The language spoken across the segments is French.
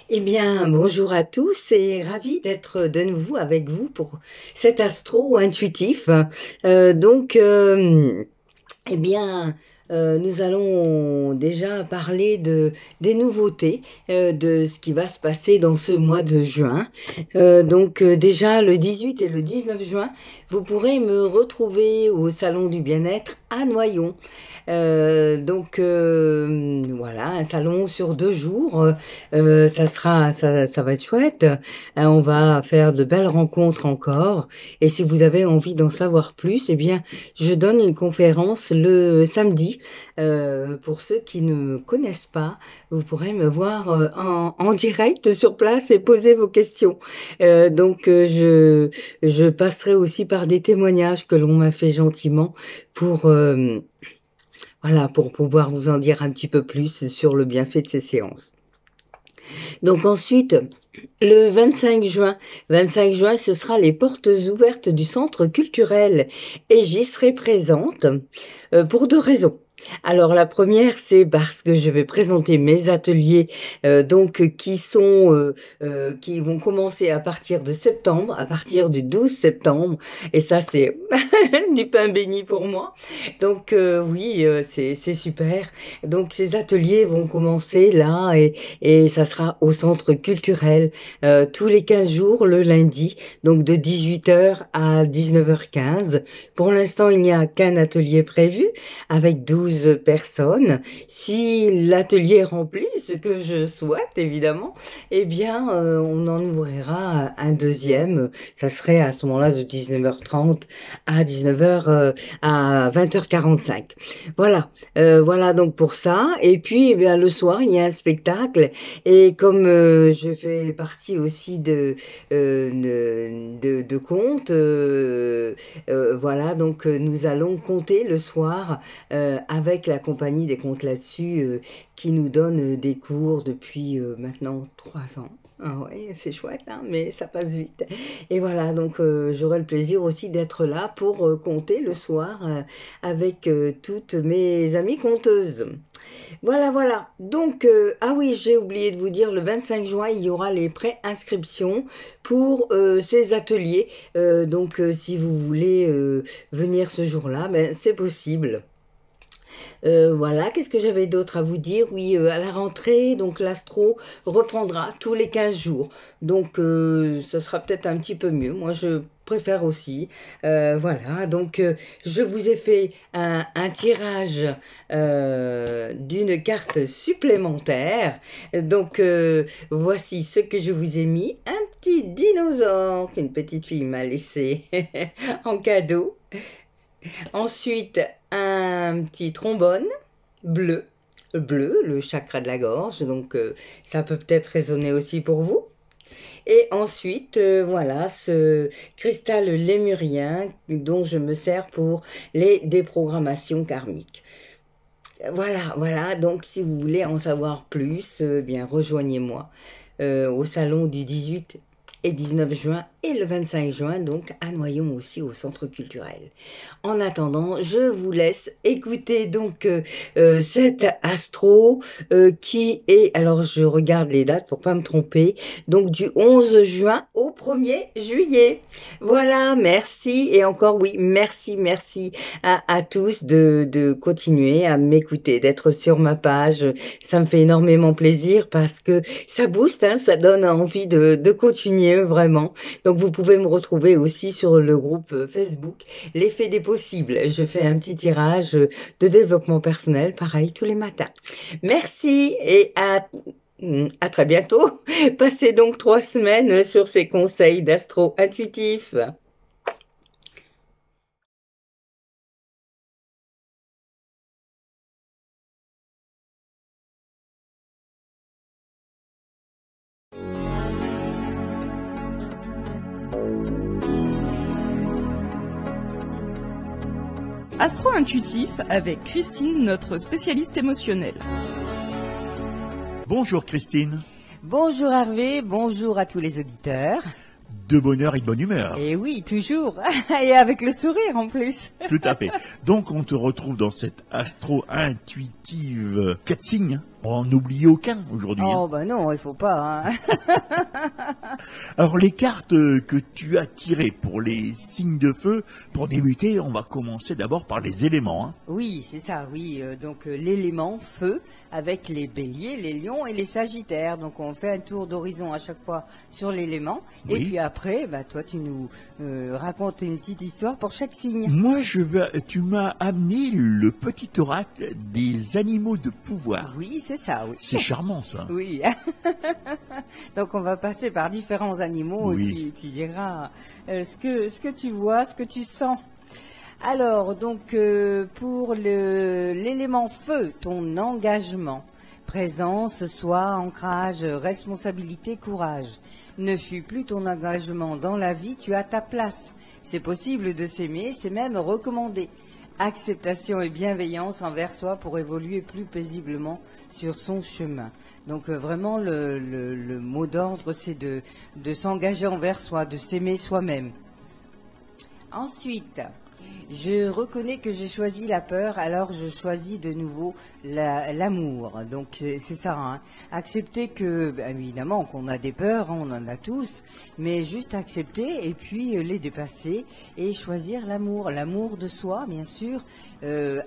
Eh bien, bonjour à tous et ravi d'être de nouveau avec vous pour cet astro intuitif. Donc, eh bien, nous allons déjà parler des nouveautés, de ce qui va se passer dans ce mois de juin. Déjà le 18 et le 19 juin, vous pourrez me retrouver au Salon du Bien-être à Noyon. Voilà, un salon sur 2 jours. Ça va être chouette. On va faire de belles rencontres encore. Et si vous avez envie d'en savoir plus, eh bien, je donne une conférence le samedi. Pour ceux qui ne me connaissent pas, vous pourrez me voir en direct sur place et poser vos questions. Je passerai aussi par des témoignages que l'on m'a fait gentiment pour pour pouvoir vous en dire un petit peu plus sur le bienfait de ces séances. Donc ensuite, le 25 juin, ce sera les portes ouvertes du centre culturel et j'y serai présente pour 2 raisons. Alors la première, c'est parce que je vais présenter mes ateliers qui vont commencer à partir de septembre, à partir du 12 septembre, et ça c'est du pain béni pour moi. Donc c'est super. Donc ces ateliers vont commencer là et ça sera au centre culturel tous les 15 jours le lundi, donc de 18h à 19h15. Pour l'instant, il n'y a qu'un atelier prévu avec 12 personnes. Si l'atelier est rempli, ce que je souhaite évidemment, eh bien on en ouvrira un deuxième. Ça serait à ce moment-là de 19h30 à 20h45. Voilà donc pour ça. Et puis le soir, il y a un spectacle. Et comme je fais partie aussi de contes, nous allons compter le soir avec la compagnie des contes là-dessus qui nous donne des cours depuis maintenant 3 ans. Ah ouais, c'est chouette, hein, mais ça passe vite. Et voilà, donc j'aurai le plaisir aussi d'être là pour compter le soir avec toutes mes amies conteuses. Voilà. Donc, ah oui, j'ai oublié de vous dire, le 25 juin, il y aura les pré-inscriptions pour ces ateliers. Si vous voulez venir ce jour-là, c'est possible. Qu'est-ce que j'avais d'autre à vous dire? Oui, à la rentrée, donc l'astro reprendra tous les 15 jours. Donc, ce sera peut-être un petit peu mieux. Moi, je préfère aussi. Je vous ai fait un tirage d'une carte supplémentaire. Donc, voici ce que je vous ai mis. Un petit dinosaure qu'une petite fille m'a laissé en cadeau. Ensuite, un petit trombone bleu, le chakra de la gorge, donc ça peut peut-être résonner aussi pour vous. Et ensuite, ce cristal lémurien dont je me sers pour les déprogrammations karmiques. Voilà, donc si vous voulez en savoir plus, rejoignez-moi au salon du 18 et 19 juin et le 25 juin, donc à Noyon aussi au centre culturel. En attendant, je vous laisse écouter donc cet astro qui est, alors je regarde les dates pour pas me tromper, donc du 11 juin au 1er juillet. Voilà, merci et encore oui, merci à tous de continuer à m'écouter, d'être sur ma page. Ça me fait énormément plaisir parce que ça booste, hein, ça donne envie de continuer vraiment. Donc vous pouvez me retrouver aussi sur le groupe Facebook L'effet des possibles. Je fais un petit tirage de développement personnel, pareil, tous les matins. Merci et à très bientôt. Passez donc 3 semaines sur ces conseils d'astro intuitif. Astro Intuitif avec Christine, notre spécialiste émotionnelle. Bonjour Christine. Bonjour Hervé, bonjour à tous les auditeurs. de bonheur et de bonne humeur. Et oui, toujours. Et avec le sourire en plus. Tout à fait. Donc on te retrouve dans cette astro-intuitive 4 signes. On n'oublie aucun aujourd'hui. Oh bah non, il faut pas. Hein. Alors les cartes que tu as tirées pour les signes de feu, pour débuter, on va commencer d'abord par les éléments. Hein. Oui, c'est ça, oui. Donc l'élément feu avec les béliers, les lions et les sagittaires. Donc on fait un tour d'horizon à chaque fois sur l'élément. Oui. Et puis après, bah, toi tu nous racontes une petite histoire pour chaque signe. Moi, tu m'as amené le petit oracle des animaux de pouvoir. Oui, c'est ça, oui. C'est charmant ça. Oui. Donc on va passer par différents animaux Oui. et puis tu diras ce que tu vois, ce que tu sens. Alors, donc, pour l'élément feu, ton engagement, présence, soi, ancrage, responsabilité, courage. Ne fuis plus ton engagement dans la vie, tu as ta place. C'est possible de s'aimer, c'est même recommandé. Acceptation et bienveillance envers soi pour évoluer plus paisiblement sur son chemin. Donc vraiment, le mot d'ordre, c'est de s'engager envers soi, de s'aimer soi-même. Ensuite, je reconnais que j'ai choisi la peur, alors je choisis de nouveau l'amour. Donc c'est ça, hein. Accepter que, évidemment, qu'on a des peurs, hein, on en a tous, mais juste accepter et puis les dépasser et choisir l'amour de soi, bien sûr,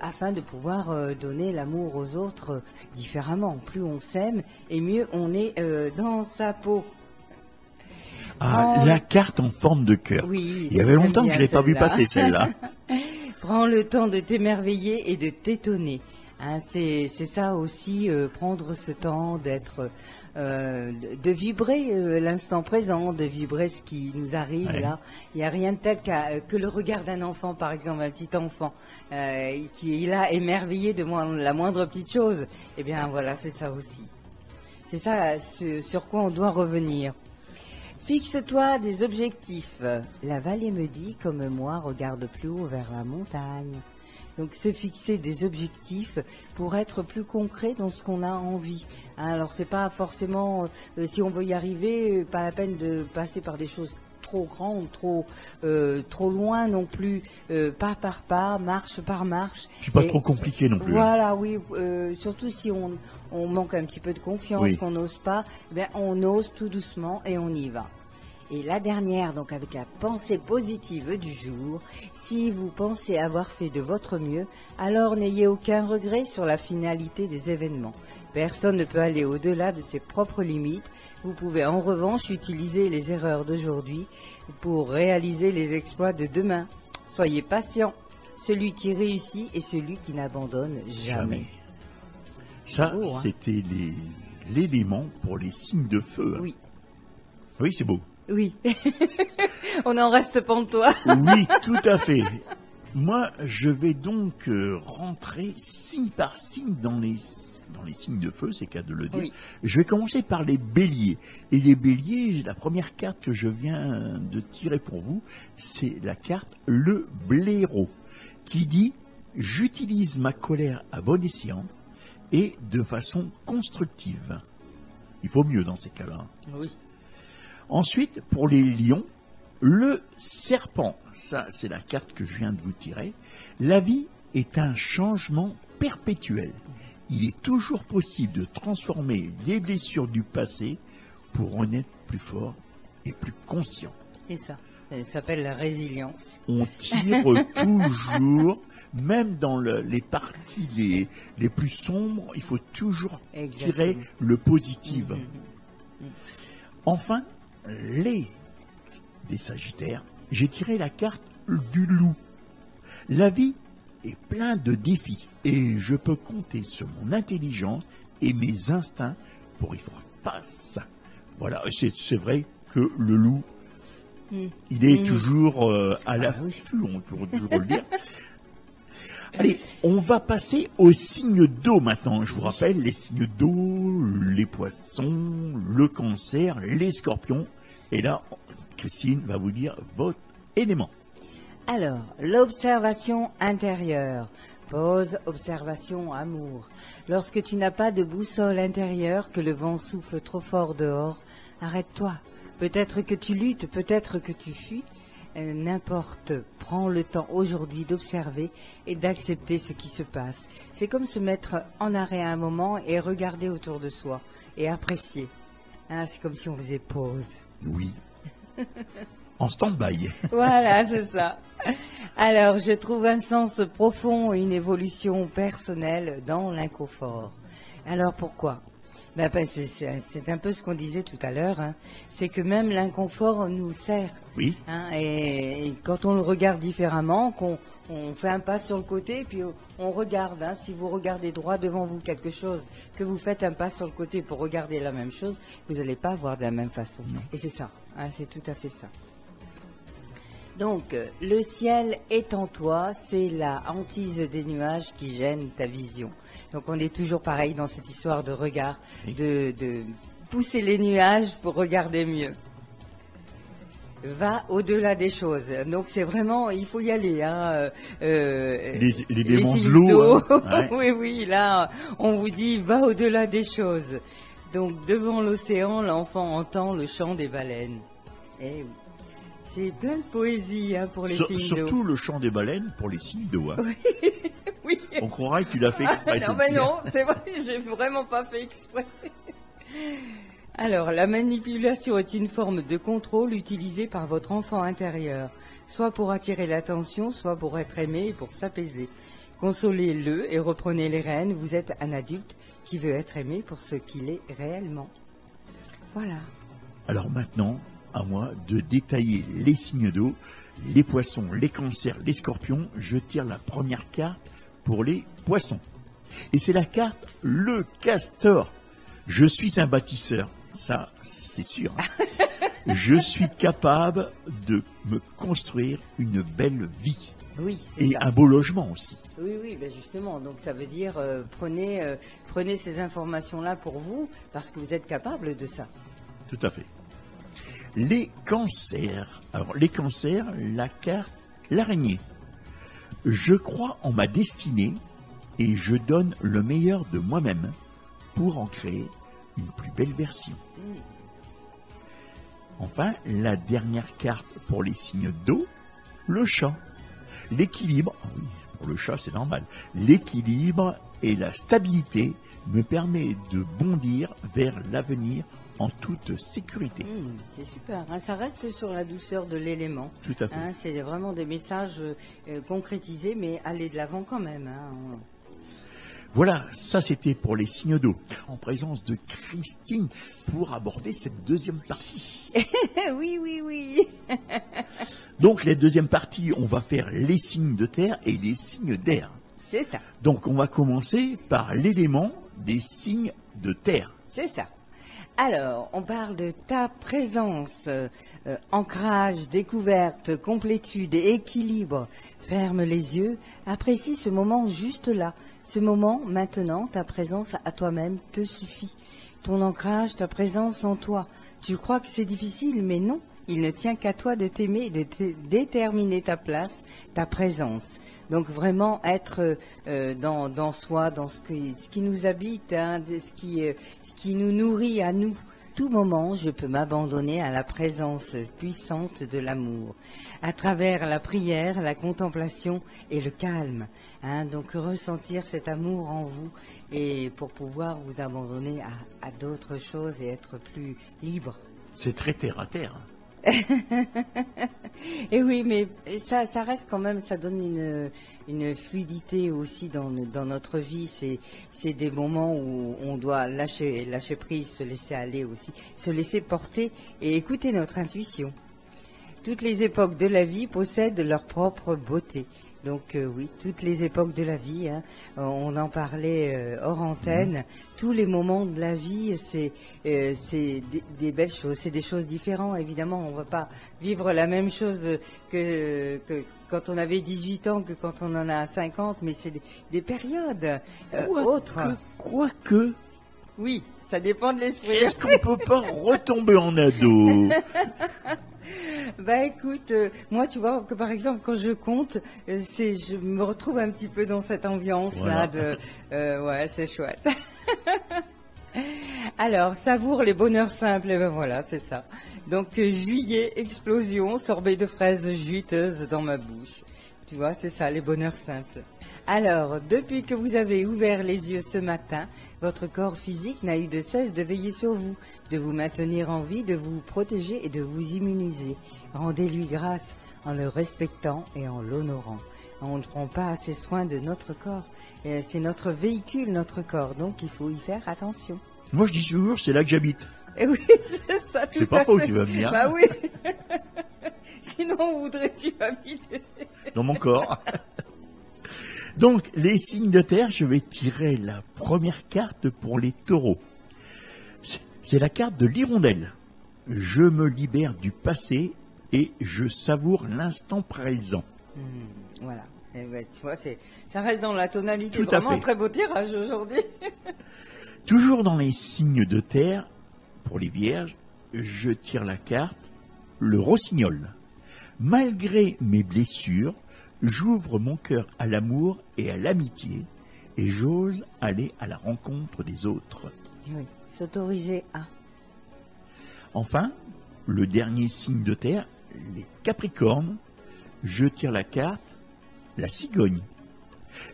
afin de pouvoir donner l'amour aux autres différemment. Plus on s'aime et mieux on est dans sa peau. Ah, la carte en forme de cœur. Oui, il y avait longtemps que bien je l'ai pas vu celle-là. passer celle-là. Prends le temps de t'émerveiller et de t'étonner. Hein, c'est ça aussi, prendre ce temps d'être, de vibrer l'instant présent, de vibrer ce qui nous arrive Ouais. là. Il n'y a rien de tel que le regard d'un enfant, par exemple, un petit enfant qui est là émerveillé de la moindre petite chose. Eh bien voilà, c'est ça aussi. C'est ça sur quoi on doit revenir. Fixe-toi des objectifs. La vallée me dit, comme moi, regarde plus haut vers la montagne. Donc se fixer des objectifs pour être plus concret dans ce qu'on a envie. Hein, alors c'est pas forcément, si on veut y arriver, pas la peine de passer par des choses trop grandes, trop loin non plus, pas par pas, marche par marche. Puis pas Et- trop compliqué non plus. Hein. Voilà, oui, surtout si on manque un petit peu de confiance, Oui. qu'on n'ose pas, eh bien, on ose tout doucement et on y va. Et la dernière, donc avec la pensée positive du jour, si vous pensez avoir fait de votre mieux, alors n'ayez aucun regret sur la finalité des événements. Personne ne peut aller au-delà de ses propres limites. Vous pouvez en revanche utiliser les erreurs d'aujourd'hui pour réaliser les exploits de demain. Soyez patient. Celui qui réussit est celui qui n'abandonne jamais. Ça, beau, hein. c'était l'élément pour les signes de feu. Hein. Oui, Oui, c'est beau. oui. On n'en reste pas en toi. Oui, tout à fait. Moi, je vais donc rentrer signe par signe dans les signes de feu, c'est qu'à de le dire. Oui. Je vais commencer par les béliers. Et les béliers, la première carte que je viens de tirer pour vous, c'est la carte le blaireau, qui dit « J'utilise ma colère à bon escient et de façon constructive ». Il faut mieux dans ces cas-là. Oui. Ensuite, pour les lions, le serpent, ça c'est la carte que je viens de vous tirer. La vie est un changement perpétuel. Il est toujours possible de transformer les blessures du passé pour en être plus fort et plus conscient. C'est ça. Ça s'appelle la résilience. On tire toujours, même dans les parties les plus sombres, il faut toujours tirer Exactement. le positif. Mhm. Enfin, des Sagittaires, j'ai tiré la carte du loup. La vie est pleine de défis et je peux compter sur mon intelligence et mes instincts pour y faire face. Voilà, c'est vrai que le loup, il est toujours à l'affût, on peut toujours le dire. Allez, on va passer aux signes d'eau maintenant. Je vous rappelle, les signes d'eau, les poissons, le cancer, les scorpions. Et là, Christine va vous dire votre élément. Alors, l'observation intérieure. Pause, observation, amour. Lorsque tu n'as pas de boussole intérieure, que le vent souffle trop fort dehors, arrête-toi. Peut-être que tu luttes, peut-être que tu fuis. N'importe, prends le temps aujourd'hui d'observer et d'accepter ce qui se passe. C'est comme se mettre en arrêt à un moment et regarder autour de soi et apprécier. Hein, c'est comme si on faisait pause. Oui. En stand-by. Voilà, c'est ça. Alors, je trouve un sens profond et une évolution personnelle dans l'inconfort. Alors, pourquoi ? C'est un peu ce qu'on disait tout à l'heure, hein. C'est que même l'inconfort nous sert. Oui. Hein, et quand on le regarde différemment, qu'on fait un pas sur le côté, puis on regarde. Hein, si vous regardez droit devant vous quelque chose, que vous faites un pas sur le côté pour regarder la même chose, vous n'allez pas voir de la même façon. Non. Et c'est ça, hein, c'est tout à fait ça. Donc, le ciel est en toi, c'est la hantise des nuages qui gêne ta vision. Donc, on est toujours pareil dans cette histoire de regard, de pousser les nuages pour regarder mieux. Va au-delà des choses. Donc, c'est vraiment, il faut y aller. Hein. Les démons de signes l'eau. d'eau. Hein. Ouais. Oui, là, on vous dit, va au-delà des choses. Donc, devant l'océan, l'enfant entend le chant des baleines. Et c'est plein de poésie hein, pour les signes d'eau. Surtout le chant des baleines pour les signes d'eau. Hein. Oui, oui. On croirait que tu l'as fait exprès. Non, mais non, c'est vrai, j'ai vraiment pas fait exprès. Alors, la manipulation est une forme de contrôle utilisée par votre enfant intérieur, soit pour attirer l'attention, soit pour être aimé et pour s'apaiser. Consolez-le et reprenez les rênes. Vous êtes un adulte qui veut être aimé pour ce qu'il est réellement. Voilà. Alors maintenant, à moi de détailler les signes d'eau, les poissons, les cancers, les scorpions. Je tire la première carte pour les poissons. Et c'est la carte le castor. Je suis un bâtisseur, ça c'est sûr. Je suis capable de me construire une belle vie. Oui. Et ça. un beau logement aussi. Oui, ben justement. Donc ça veut dire prenez ces informations-là pour vous parce que vous êtes capable de ça. Tout à fait. Les cancers. Alors, les cancers, la carte, l'araignée. Je crois en ma destinée et je donne le meilleur de moi-même pour en créer une plus belle version. Enfin, la dernière carte pour les signes d'eau, le chat. L'équilibre, oui, pour le chat c'est normal, l'équilibre et la stabilité me permet de bondir vers l'avenir en toute sécurité. C'est super, hein, ça reste sur la douceur de l'élément. Tout à fait. Hein, c'est vraiment des messages concrétisés, mais aller de l'avant quand même. Hein. Voilà, ça c'était pour les signes d'eau, en présence de Christine pour aborder cette deuxième partie. Oui. Donc la deuxième partie, on va faire les signes de terre et les signes d'air. C'est ça. Donc on va commencer par l'élément des signes de terre. C'est ça. Alors, on parle de ta présence, ancrage, découverte, complétude, équilibre. Ferme les yeux, apprécie ce moment juste là. Ce moment, maintenant, ta présence à toi-même te suffit. Ton ancrage, ta présence en toi. Tu crois que c'est difficile, mais non. Il ne tient qu'à toi de t'aimer, de déterminer ta place, ta présence. Donc vraiment être dans soi, dans ce qui nous habite, hein, ce qui nous nourrit à nous. Tout moment, je peux m'abandonner à la présence puissante de l'amour, à travers la prière, la contemplation et le calme. Hein, donc ressentir cet amour en vous et pour pouvoir vous abandonner à d'autres choses et être plus libre. C'est très terre à terre. Et oui, mais ça reste quand même, ça donne une fluidité aussi dans notre vie. C'est des moments où on doit lâcher prise, se laisser aller aussi, se laisser porter et écouter notre intuition. Toutes les époques de la vie possèdent leur propre beauté. Donc oui, toutes les époques de la vie, hein, on en parlait hors antenne, tous les moments de la vie, c'est des belles choses, c'est des choses différentes. Évidemment, on ne va pas vivre la même chose que quand on avait 18 ans que quand on en a 50, mais c'est des périodes autres. Quoique... Oui, ça dépend de l'esprit. Est-ce qu'on peut pas retomber en ado? Bah écoute, moi tu vois que par exemple quand je compte, je me retrouve un petit peu dans cette ambiance là ouais, c'est chouette. Alors, savoure les bonheurs simples, et ben voilà, c'est ça. Donc, juillet, explosion, sorbet de fraises juteuses dans ma bouche. Tu vois, c'est ça, les bonheurs simples. Alors, depuis que vous avez ouvert les yeux ce matin, votre corps physique n'a eu de cesse de veiller sur vous, de vous maintenir en vie, de vous protéger et de vous immuniser. Rendez-lui grâce en le respectant et en l'honorant. On ne prend pas assez soin de notre corps. C'est notre véhicule, notre corps, donc il faut y faire attention. Moi, je dis toujours, c'est là que j'habite. Et oui, c'est ça, tout C'est pas à faux, fait. tu vas me dire. Bah oui. Sinon, où voudrais-tu habiter? Dans mon corps. Donc, les signes de terre, je vais tirer la première carte pour les taureaux. C'est la carte de l'hirondelle. Je me libère du passé et je savoure l'instant présent. Voilà. Et ben, tu vois, ça reste dans la tonalité. Tout à Vraiment fait. très beau tirage aujourd'hui. Toujours dans les signes de terre, pour les vierges, je tire la carte, le rossignol. Malgré mes blessures, j'ouvre mon cœur à l'amour et à l'amitié et j'ose aller à la rencontre des autres. Oui, s'autoriser à. Enfin, le dernier signe de terre, les capricornes, je tire la carte, la cigogne.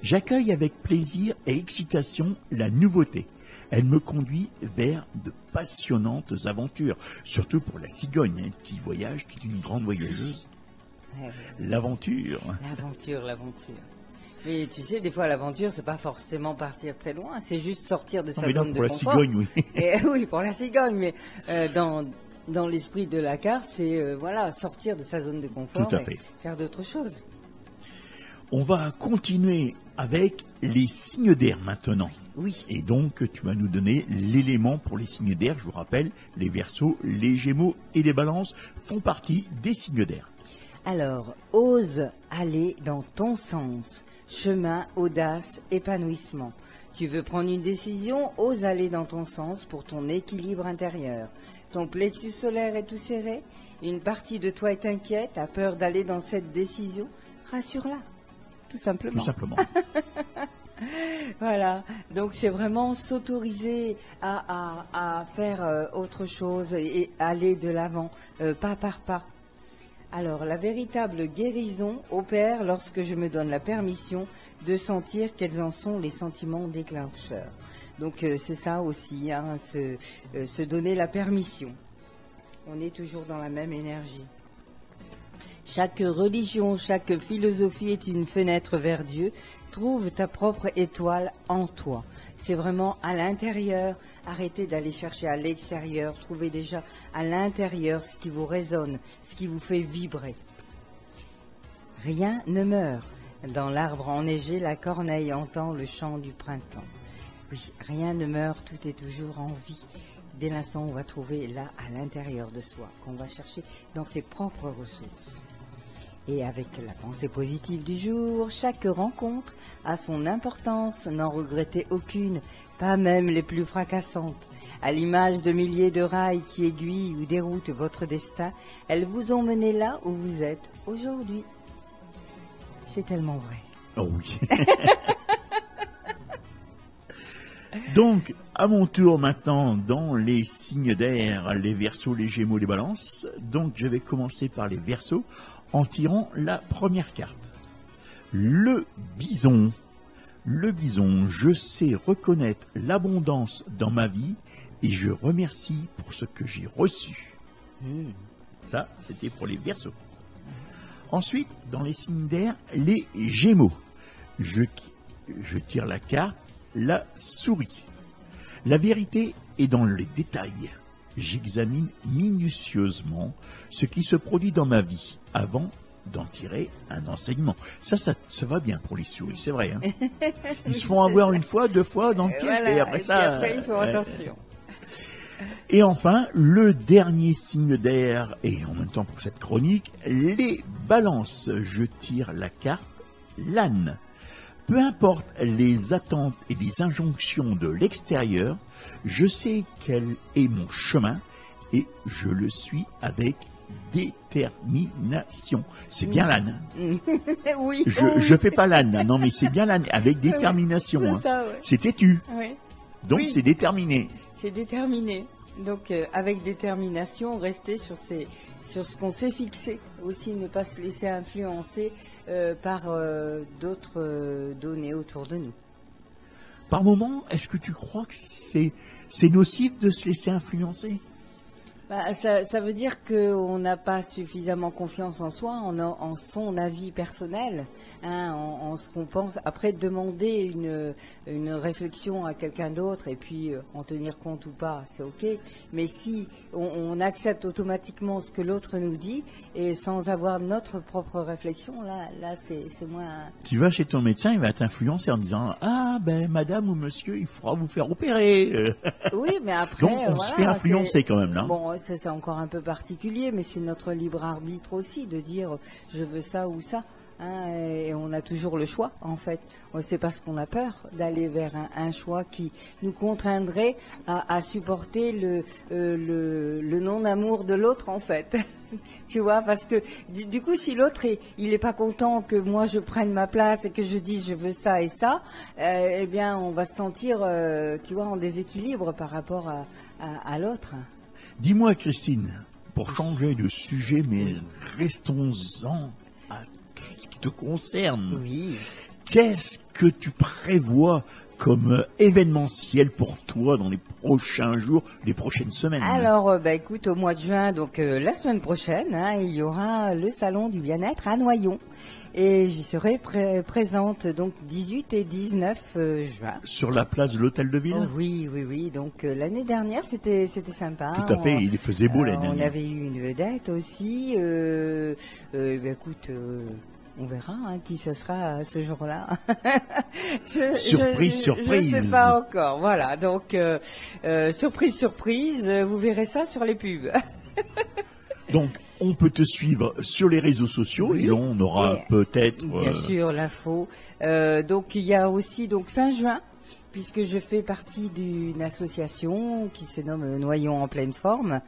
J'accueille avec plaisir et excitation la nouveauté. Elle me conduit vers de passionnantes aventures, surtout pour la cigogne, qui voyage, qui est une grande voyageuse. Ouais, ouais. L'aventure. L'aventure. Mais tu sais, des fois, l'aventure, c'est pas forcément partir très loin, c'est juste sortir de Non, sa mais non, zone de pour la confort. cigogne, oui. Et, oui, pour la cigogne, mais dans l'esprit de la carte, c'est voilà, sortir de sa zone de confort Tout à et fait. faire d'autres choses. On va continuer avec les signes d'air maintenant. Oui. Et donc, tu vas nous donner l'élément pour les signes d'air. Je vous rappelle, les Verseaux, les Gémeaux et les Balances font partie des signes d'air. Alors, ose aller dans ton sens. Chemin, audace, épanouissement. Tu veux prendre une décision, ose aller dans ton sens pour ton équilibre intérieur. Ton plexus solaire est tout serré, une partie de toi est inquiète, a peur d'aller dans cette décision. Rassure-la, tout simplement. Tout simplement. Voilà, donc c'est vraiment s'autoriser à faire autre chose et aller de l'avant, pas par pas. Alors, la véritable guérison opère lorsque je me donne la permission de sentir quels en sont les sentiments déclencheurs. Donc, c'est ça aussi, hein, se donner la permission. On est toujours dans la même énergie. Chaque religion, chaque philosophie est une fenêtre vers Dieu. Trouve ta propre étoile en toi. C'est vraiment à l'intérieur. Arrêtez d'aller chercher à l'extérieur. Trouvez déjà à l'intérieur ce qui vous résonne, ce qui vous fait vibrer. Rien ne meurt. Dans l'arbre enneigé, la corneille entend le chant du printemps. Oui, rien ne meurt, tout est toujours en vie. Dès l'instant, on va trouver là, à l'intérieur de soi, qu'on va chercher dans ses propres ressources. Et avec la pensée positive du jour, chaque rencontre a son importance, n'en regrettez aucune, pas même les plus fracassantes. À l'image de milliers de rails qui aiguillent ou déroutent votre destin, elles vous ont mené là où vous êtes aujourd'hui. C'est tellement vrai. Oh oui. Donc, à mon tour maintenant, dans les signes d'air, les Verseaux, les Gémeaux, les Balances. Donc, je vais commencer par les Verseaux en tirant la première carte. Le bison. Le bison, je sais reconnaître l'abondance dans ma vie et je remercie pour ce que j'ai reçu. Ça, c'était pour les Verseaux. Ensuite, dans les signes d'air, les Gémeaux. Je tire la carte, la souris. La vérité est dans les détails. J'examine minutieusement ce qui se produit dans ma vie avant d'en tirer un enseignement. Ça va bien pour les souris, c'est vrai. Hein. Ils se font avoir une fois, deux fois dans le piège, Voilà, et après ça... après, il faut attention. Et enfin, le dernier signe d'air, et en même temps pour cette chronique, les Balances. Je tire la carte, l'âne. Peu importe les attentes et les injonctions de l'extérieur, je sais quel est mon chemin et je le suis avec détermination. C'est bien l'âne. Oui. Je fais pas l'âne, non mais c'est bien l'âne, avec détermination. C'est hein. ça, ouais. C'est têtu. Oui. Donc Oui. c'est déterminé. C'est déterminé. Donc avec détermination, rester sur ce qu'on s'est fixé. Aussi ne pas se laisser influencer par d'autres données autour de nous. Par moment, est-ce que tu crois que c'est nocif de se laisser influencer? Bah, ça veut dire qu'on n'a pas suffisamment confiance en soi, en son avis personnel, hein, en ce qu'on pense. Après, demander une réflexion à quelqu'un d'autre et puis en tenir compte ou pas, c'est ok. Mais si on accepte automatiquement ce que l'autre nous dit et sans avoir notre propre réflexion, là c'est moins... Tu vas chez ton médecin, il va t'influencer en disant « Ah, ben madame ou monsieur, il faudra vous faire opérer. » Oui, mais après... Donc on se fait influencer quand même, là. Bon, ça, c'est encore un peu particulier, mais c'est notre libre arbitre aussi de dire je veux ça ou ça. Hein, et on a toujours le choix, en fait. C'est parce qu'on a peur d'aller vers un choix qui nous contraindrait à supporter le non-amour de l'autre, en fait. Tu vois, parce que du coup, si l'autre il est pas content que moi je prenne ma place et que je dise je veux ça et ça, eh bien, on va se sentir, tu vois, en déséquilibre par rapport à l'autre. Dis-moi, Christine, pour changer de sujet, mais restons-en à tout ce qui te concerne. Oui. Qu'est-ce que tu prévois comme événementiel pour toi dans les prochains jours, les prochaines semaines? Alors, écoute, au mois de juin, donc la semaine prochaine, hein, il y aura le salon du bien-être à Noyon. Et j'y serai présente donc 18 et 19 juin. Sur la place de l'Hôtel de Ville? Oh, oui. Donc l'année dernière, c'était sympa. Tout à fait, il faisait beau l'année dernière. On avait eu une vedette aussi. Écoute, on verra qui ce sera ce jour-là. Surprise. Je sais pas encore. Voilà, donc surprise, vous verrez ça sur les pubs. Donc, on peut te suivre sur les réseaux sociaux, Oui. et là, on aura peut-être... Bien sûr, l'info. Donc, il y a aussi, donc, fin juin, puisque je fais partie d'une association qui se nomme Noyon en pleine forme.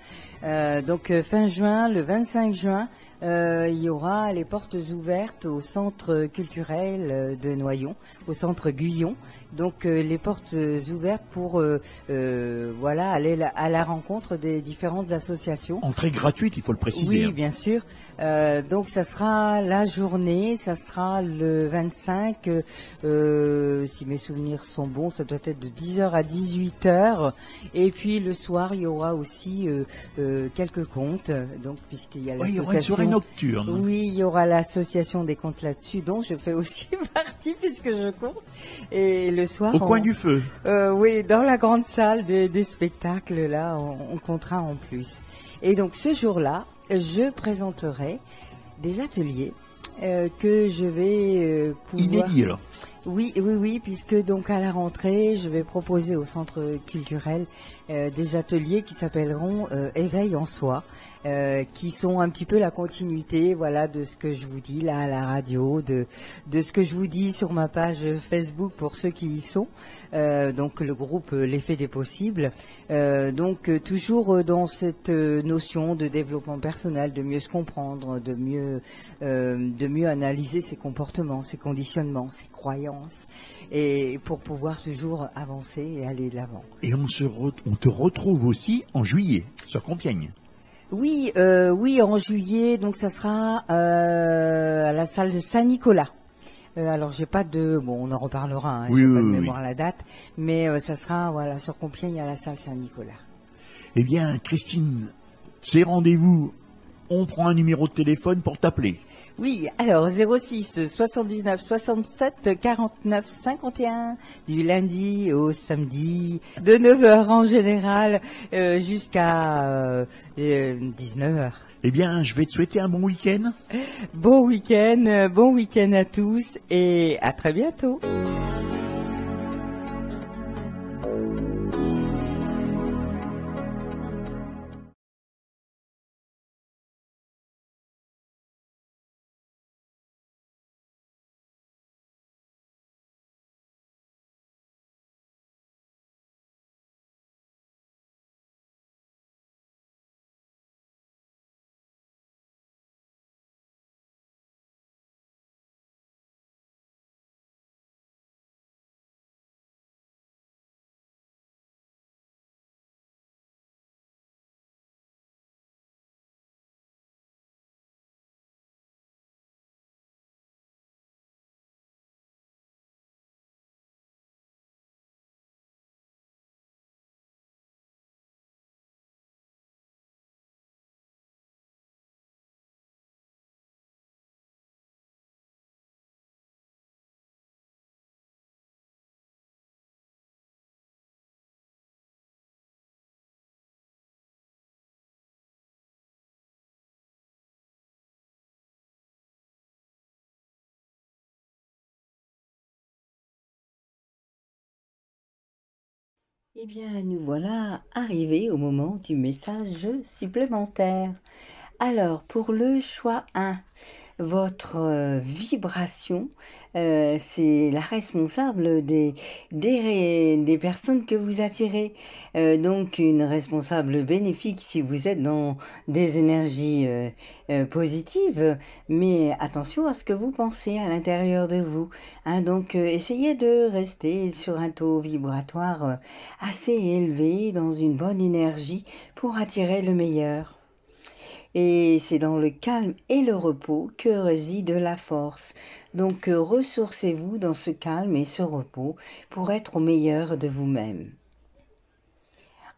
Donc, fin juin, le 25 juin, il y aura les portes ouvertes au centre culturel de Noyon, au centre Guyon. Donc les portes ouvertes pour voilà aller à la rencontre des différentes associations. Entrée gratuite, il faut le préciser. Oui, bien sûr. Donc ça sera la journée, ça sera le 25. Si mes souvenirs sont bons, ça doit être de 10h à 18h. Et puis le soir, il y aura aussi quelques contes. Donc puisqu'il y a Oui, il y aura une l'association. soirée nocturne. Oui, il y aura l'association des comptes là-dessus, dont je fais aussi partie puisque je compte. Et le soir, Au coin du feu. oui, dans la grande salle des spectacles, là, on comptera en plus. Et donc ce jour-là, je présenterai des ateliers que je vais pouvoir... Inédit alors. Oui, puisque donc à la rentrée, je vais proposer au centre culturel des ateliers qui s'appelleront Éveil en soi, qui sont un petit peu la continuité, voilà, de ce que je vous dis là à la radio, de ce que je vous dis sur ma page Facebook pour ceux qui y sont. Donc le groupe L'Effet des possibles. Donc toujours dans cette notion de développement personnel, de mieux se comprendre, de mieux analyser ses comportements, ses conditionnements, ses croyances, et pour pouvoir toujours avancer et aller de l'avant. Et on te retrouve aussi en juillet sur Compiègne. Oui, en juillet, donc ça sera à la salle de Saint-Nicolas. Alors j'ai pas de, bon, on en reparlera. Hein, Oui, j'ai oui, pas de oui, mémoire la date, mais ça sera voilà sur Compiègne à la salle Saint-Nicolas. Eh bien, Christine, ces rendez-vous, on prend un numéro de téléphone pour t'appeler. Oui, alors 06 79 67 49 51 du lundi au samedi, de 9h en général jusqu'à 19h. Eh bien, je vais te souhaiter un bon week-end. Bon week-end à tous et à très bientôt. Eh bien, nous voilà arrivés au moment du message supplémentaire. Alors, pour le choix 1, votre vibration, c'est la responsable des personnes que vous attirez. Donc, une responsable bénéfique si vous êtes dans des énergies positives, mais attention à ce que vous pensez à l'intérieur de vous. Hein, donc, essayez de rester sur un taux vibratoire assez élevé, dans une bonne énergie pour attirer le meilleur. Et c'est dans le calme et le repos que réside la force. Donc ressourcez-vous dans ce calme et ce repos pour être au meilleur de vous-même.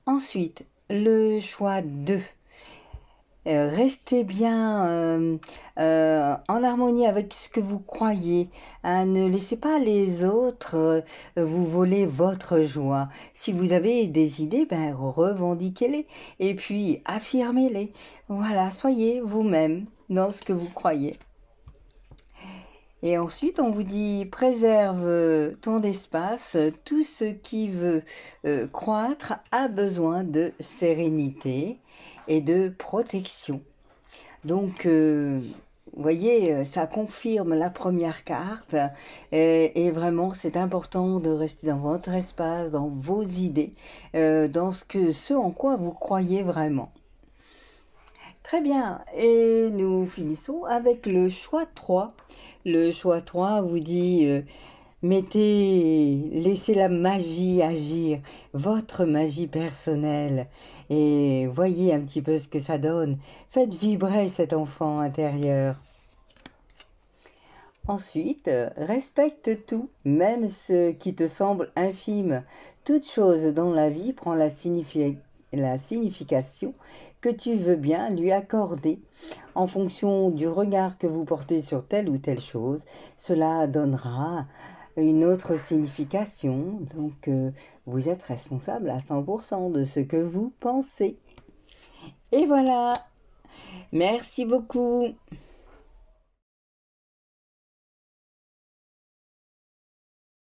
Ensuite, le choix 2. Restez bien en harmonie avec ce que vous croyez. Hein, ne laissez pas les autres vous voler votre joie. Si vous avez des idées, revendiquez-les et puis affirmez-les. Voilà, soyez vous-même dans ce que vous croyez. Et ensuite, on vous dit, préserve ton espace. Tout ce qui veut croître a besoin de sérénité et de protection. Donc, vous voyez, ça confirme la première carte. Et vraiment, c'est important de rester dans votre espace, dans vos idées, dans ce en quoi vous croyez vraiment. Très bien, et nous finissons avec le choix 3. Le choix 3 vous dit, laissez la magie agir, votre magie personnelle, et voyez un petit peu ce que ça donne. Faites vibrer cet enfant intérieur. Ensuite, respecte tout, même ce qui te semble infime. Toute chose dans la vie prend la signification que tu veux bien lui accorder. En fonction du regard que vous portez sur telle ou telle chose, cela donnera une autre signification. Donc, vous êtes responsable à 100% de ce que vous pensez. Et voilà. Merci beaucoup.